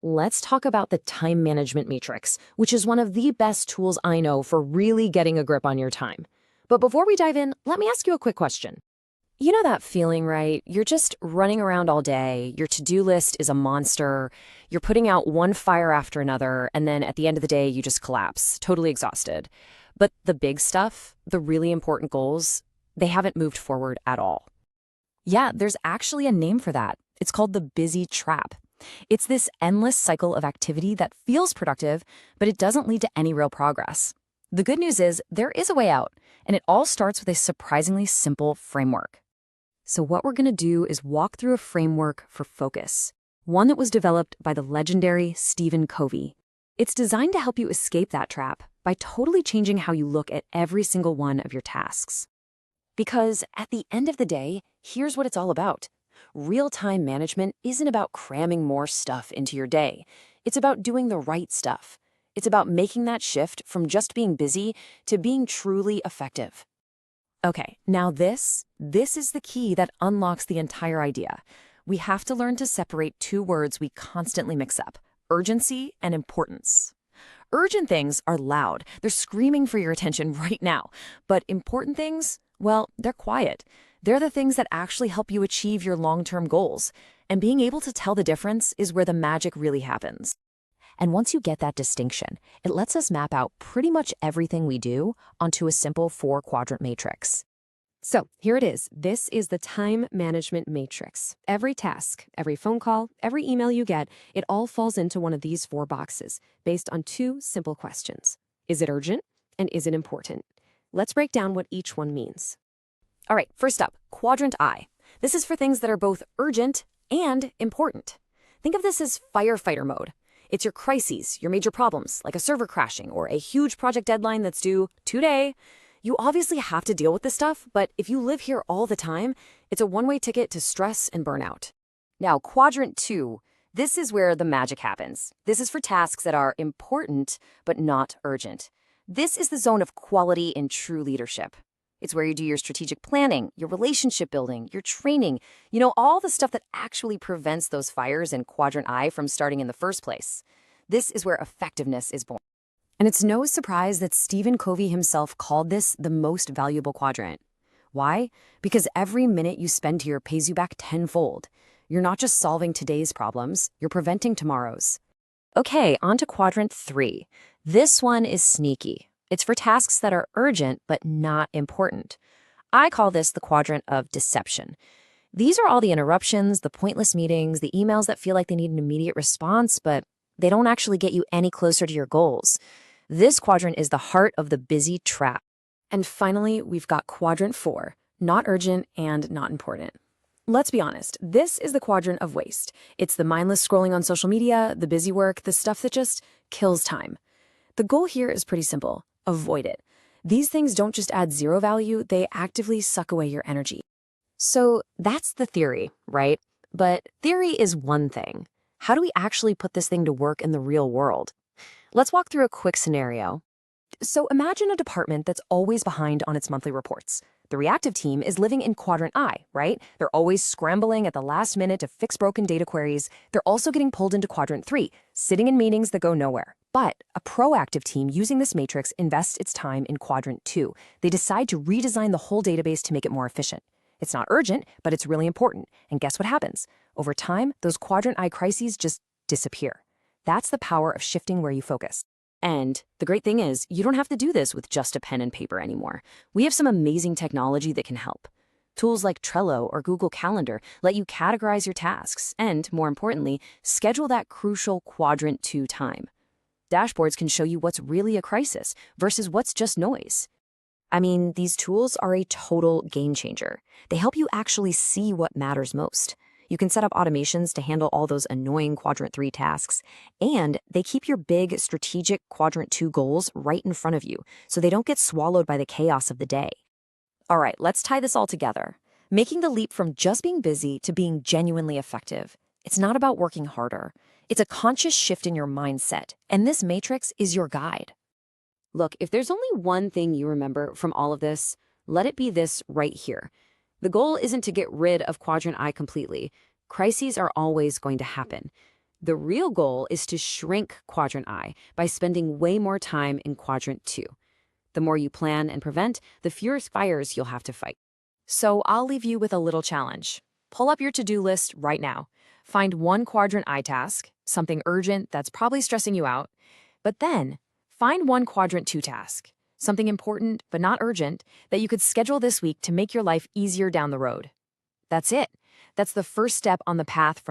Let's talk about the time management matrix, which is one of the best tools I know for really getting a grip on your time. But before we dive in, let me ask you a quick question. You know that feeling, right? You're just running around all day, your to-do list is a monster, you're putting out one fire after another, and then at the end of the day, you just collapse, totally exhausted. But the big stuff, the really important goals, they haven't moved forward at all. Yeah, there's actually a name for that. It's called the busy trap. It's this endless cycle of activity that feels productive, but it doesn't lead to any real progress. The good news is there is a way out, and it all starts with a surprisingly simple framework. So what we're going to do is walk through a framework for focus, one that was developed by the legendary Stephen Covey. It's designed to help you escape that trap by totally changing how you look at every single one of your tasks. Because at the end of the day, here's what it's all about. Real-time management isn't about cramming more stuff into your day. It's about doing the right stuff. It's about making that shift from just being busy to being truly effective. Okay, now this is the key that unlocks the entire idea. We have to learn to separate two words we constantly mix up: urgency and importance. Urgent things are loud. They're screaming for your attention right now. But important things, well, they're quiet. They're the things that actually help you achieve your long-term goals. And being able to tell the difference is where the magic really happens. And once you get that distinction, it lets us map out pretty much everything we do onto a simple 4-quadrant matrix. So here it is. This is the time management matrix. Every task, every phone call, every email you get, it all falls into one of these 4 boxes based on 2 simple questions. Is it urgent? And is it important? Let's break down what each one means. All right, first up, quadrant I. This is for things that are both urgent and important. Think of this as firefighter mode. It's your crises, your major problems, like a server crashing or a huge project deadline that's due today. You obviously have to deal with this stuff, but if you live here all the time, it's a one-way ticket to stress and burnout. Now, quadrant II, this is where the magic happens. This is for tasks that are important, but not urgent. This is the zone of quality and true leadership. It's where you do your strategic planning, your relationship building, your training, all the stuff that actually prevents those fires in quadrant I from starting in the first place. This is where effectiveness is born. And it's no surprise that Stephen Covey himself called this the most valuable quadrant. Why? Because every minute you spend here pays you back tenfold. You're not just solving today's problems, you're preventing tomorrow's. Okay, on to quadrant III. This one is sneaky. It's for tasks that are urgent but not important. I call this the quadrant of deception. These are all the interruptions, the pointless meetings, the emails that feel like they need an immediate response, but they don't actually get you any closer to your goals. This quadrant is the heart of the busy trap. And finally, we've got quadrant IV, not urgent and not important. Let's be honest, this is the quadrant of waste. It's the mindless scrolling on social media, the busy work, the stuff that just kills time. The goal here is pretty simple. Avoid it. These things don't just add zero value, they actively suck away your energy. So that's the theory, right? But theory is one thing. How do we actually put this thing to work in the real world? Let's walk through a quick scenario. So imagine a department that's always behind on its monthly reports. The reactive team is living in quadrant I, right? They're always scrambling at the last minute to fix broken data queries. They're also getting pulled into quadrant III, sitting in meetings that go nowhere. But a proactive team using this matrix invests its time in quadrant II. They decide to redesign the whole database to make it more efficient. It's not urgent, but it's really important. And guess what happens? Over time, those quadrant I crises just disappear. That's the power of shifting where you focus. And the great thing is, you don't have to do this with just a pen and paper anymore. We have some amazing technology that can help. Tools like Trello or Google Calendar let you categorize your tasks and, more importantly, schedule that crucial quadrant II time. Dashboards can show you what's really a crisis versus what's just noise. I mean, these tools are a total game changer. They help you actually see what matters most. You can set up automations to handle all those annoying quadrant III tasks, and they keep your big strategic quadrant II goals right in front of you, so they don't get swallowed by the chaos of the day. All right, let's tie this all together. Making the leap from just being busy to being genuinely effective. It's not about working harder. It's a conscious shift in your mindset, and this matrix is your guide. Look, if there's only one thing you remember from all of this, let it be this right here. The goal isn't to get rid of quadrant I completely. Crises are always going to happen. The real goal is to shrink quadrant I by spending way more time in quadrant 2. The more you plan and prevent, the fewer fires you'll have to fight. So I'll leave you with a little challenge. Pull up your to-do list right now. Find one quadrant I task, something urgent that's probably stressing you out. But then, find one quadrant 2 task, something important but not urgent that you could schedule this week to make your life easier down the road. That's it. That's the first step on the path from